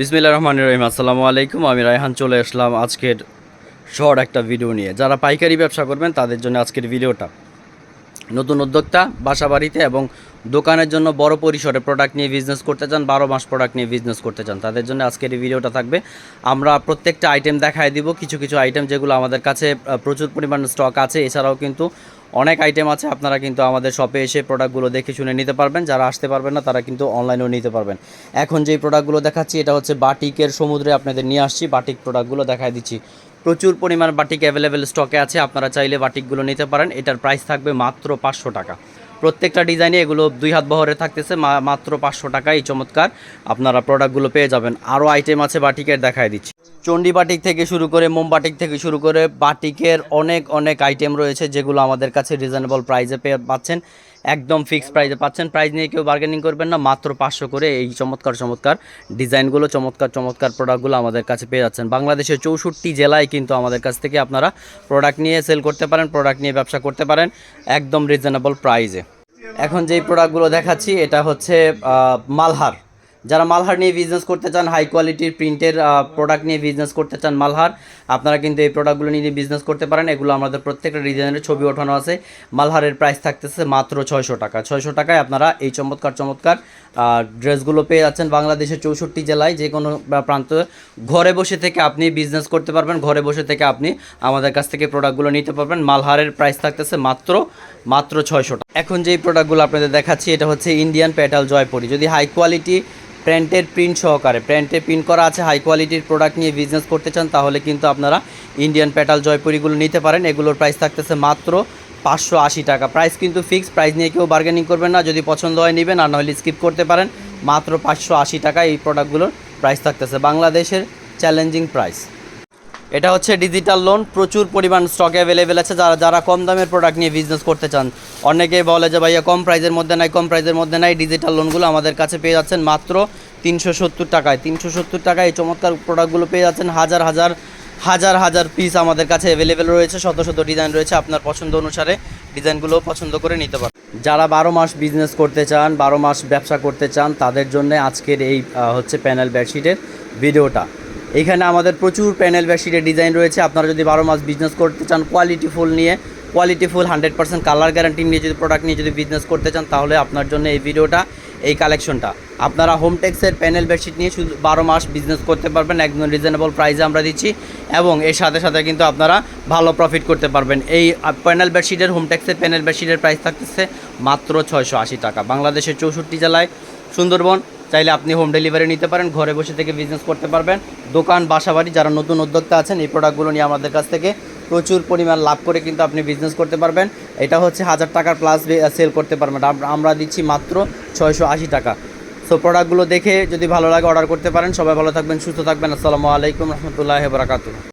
বিসমিল্লাহির রহমানির রহিম। আসসালামু আলাইকুম। আমি রায়হান চলে আসলাম আজকের শর্ট একটা ভিডিও নিয়ে। যারা পাইকারি ব্যবসা করবেন তাদের জন্য আজকের ভিডিওটা। নতুন উদ্যোক্তা, বাসাবাড়িতে এবং দোকানের জন্য বড় পরিসরে প্রোডাক্ট নিয়ে বিজনেস করতে চান, 12 মাস প্রোডাক্ট নিয়ে বিজনেস করতে চান, তাদের জন্য আজকের এই ভিডিওটা থাকবে। আমরা প্রত্যেকটা আইটেম দেখায় দিব, কিছু কিছু আইটেম যেগুলো আমাদের কাছে প্রচুর পরিমাণে স্টক আছে। এছাড়াও কিন্তু অনেক আইটেম আছে, আপনারা কিন্তু আমাদের শপে এসে প্রোডাক্টগুলো দেখে শুনে নিতে পারবেন। যারা আসতে পারবেন না তারা কিন্তু অনলাইনেও নিতে পারবেন। এখন যেই প্রোডাক্টগুলো দেখাচ্ছি এটা হচ্ছে বাটিকের সমুদ্রে আপনাদের নিয়ে আসছি। বাটিক প্রোডাক্টগুলো দেখায় দিচ্ছি। প্রচুর পরিমাণ বাটিক অ্যাভেলেবেল স্টকে আছে, আপনারা চাইলে বাটিকগুলো নিতে পারেন। এটার প্রাইস থাকবে মাত্র 500 টাকা। প্রত্যেকটা ডিজাইনে এগুলো 2 হাত বহরে থাকতেছে, মাত্র 500 টাকা। এই চমৎকার আপনারা প্রোডাক্টগুলো পেয়ে যাবেন। আরও আইটেম আছে বাটিকের, দেখায় দিচ্ছি। চণ্ডী বাটিক থেকে শুরু করে মোম বাটিক থেকে শুরু করে বাটিকের অনেক অনেক আইটেম রয়েছে, যেগুলো আমাদের কাছে রিজনেবল প্রাইসে পাচ্ছেন, একদম ফিক্সড প্রাইসে পাচ্ছেন। প্রাইস নিয়ে কেউ বার্গেনিং করবেন না, মাত্র 500 করে এই চমৎকার চমৎকার ডিজাইনগুলো, চমৎকার চমৎকার প্রোডাক্টগুলো আমাদের কাছে পেয়ে যাচ্ছেন। বাংলাদেশের 64 জেলায় কিন্তু আমাদের কাছ থেকে আপনারা প্রোডাক্ট নিয়ে সেল করতে পারেন, প্রোডাক্ট নিয়ে ব্যবসা করতে পারেন একদম রিজনেবল প্রাইসে। এখন যেই প্রোডাক্টগুলো দেখাচ্ছি এটা হচ্ছে মালহার। যারা মালহার নিয়ে বিজনেস করতে চান, হাই কোয়ালিটির প্রিন্টের প্রোডাক্ট নিয়ে বিজনেস করতে চান মালহার, আপনারা কিন্তু এই প্রোডাক্টগুলো নিয়ে বিজনেস করতে পারেন। এগুলো আমাদের প্রত্যেকটা ডিজাইনের ছবি ওঠানো আছে। মালহারের প্রাইস থাকতেছে মাত্র 600 টাকা। 600 টাকায় আপনারা এই চমৎকার চমৎকার ড্রেসগুলো পেয়ে যাচ্ছেন বাংলাদেশের 64 জেলায়, যে কোনো প্রান্তে ঘরে বসে থেকে আপনি বিজনেস করতে পারবেন। ঘরে বসে থেকে আপনি আমাদের কাছ থেকে প্রোডাক্টগুলো নিতে পারবেন। মালহারের প্রাইস থাকতেছে মাত্র 600 টাকা। এখন যেই প্রোডাক্টগুলো আপনাদের দেখাচ্ছি এটা হচ্ছে ইন্ডিয়ান পেটাল জয়পুরি। যদি হাই কোয়ালিটি প্রিন্টের প্রিন্ট সহকারে প্রিন্টে প্রিন্ট করা আছে হাই কোয়ালিটির প্রোডাক্ট নিয়ে বিজনেস করতে চান, তাহলে কিন্তু আপনারা ইন্ডিয়ান পেটাল জয়পুরিগুলো নিতে পারেন। এগুলোর প্রাইস থাকতেছে মাত্র 580 টাকা। প্রাইস কিন্তু ফিক্সড, প্রাইস নিয়ে কেউ বার্গেনিং করবেন না। যদি পছন্দ হয় নেবেন, আর নাহলে স্কিপ করতে পারেন। মাত্র 580 টাকা এই প্রোডাক্টগুলোর প্রাইস থাকতেছে, বাংলাদেশের চ্যালেঞ্জিং প্রাইস। এটা হচ্ছে ডিজিটাল লোন, প্রচুর পরিমাণ স্টক অ্যাভেলেবেল আছে। যারা কম দামের প্রোডাক্ট নিয়ে বিজনেস করতে চান, অনেকে বলে যে ভাইয়া কম প্রাইসের মধ্যে নাই, কম প্রাইসের মধ্যে নাই। ডিজিটাল লোনগুলো আমাদের কাছে পেয়ে যাচ্ছেন মাত্র 370 টাকায়। 370 টাকায় এই চমৎকার প্রোডাক্টগুলো পেয়ে যাচ্ছেন। হাজার হাজার পিস আমাদের কাছে অ্যাভেলেবেল রয়েছে, শত শত ডিজাইন রয়েছে। আপনার পছন্দ অনুসারে ডিজাইনগুলো পছন্দ করে নিতে পারেন। যারা 12 মাস বিজনেস করতে চান, 12 মাস ব্যবসা করতে চান, তাদের জন্য আজকের এই হচ্ছে প্যানেল বেডশিটের ভিডিওটা। এইখানে আমাদের প্রচুর প্যানেল বেডশিটের ডিজাইন রয়েছে। আপনারা যদি 12 মাস বিজনেস করতে চান, কোয়ালিটিফুল 100% কালার গ্যারান্টি নিয়ে যদি প্রোডাক্ট নিয়ে যদি বিজনেস করতে চান, তাহলে আপনার জন্য এই ভিডিওটা, এই কালেকশনটা। আপনারা হোমটেক্সের প্যানেল বেডশিট নিয়ে শুধু 12 মাস বিজনেস করতে পারবেন, একদম রিজনেবল প্রাইসে আমরা দিচ্ছি, এবং এর সাথে সাথে কিন্তু আপনারা ভালো প্রফিট করতে পারবেন। এই প্যানেল বেডশিটের, হোমটেক্সের প্যানেল বেডশিটের প্রাইস থাকতেছে মাত্র 680 টাকা। বাংলাদেশের 64 জেলায়, সুন্দরবন, চাইলে আপনি হোম ডেলিভারি নিতে পারেন, ঘরে বসে থেকে বিজনেস করতে পারবেন। দোকান, বাসাবাড়ি, যারা নতুন উদ্যোক্তা আছেন, এই প্রোডাক্টগুলো নিয়ে আমাদের কাছ থেকে প্রচুর পরিমাণ লাভ করে কিন্তু আপনি বিজনেস করতে পারবেন। এটা হচ্ছে 1000 টাকার প্লাস সেল করতে পারবেন, আমরা দিচ্ছি মাত্র 680 টাকা। সো প্রোডাক্টগুলো দেখে যদি ভালো লাগে অর্ডার করতে পারেন। সবাই ভালো থাকবেন, সুস্থ থাকবেন। আসসালামু আলাইকুম রহমতুল্লাহি ওয়া বারাকাতুহু।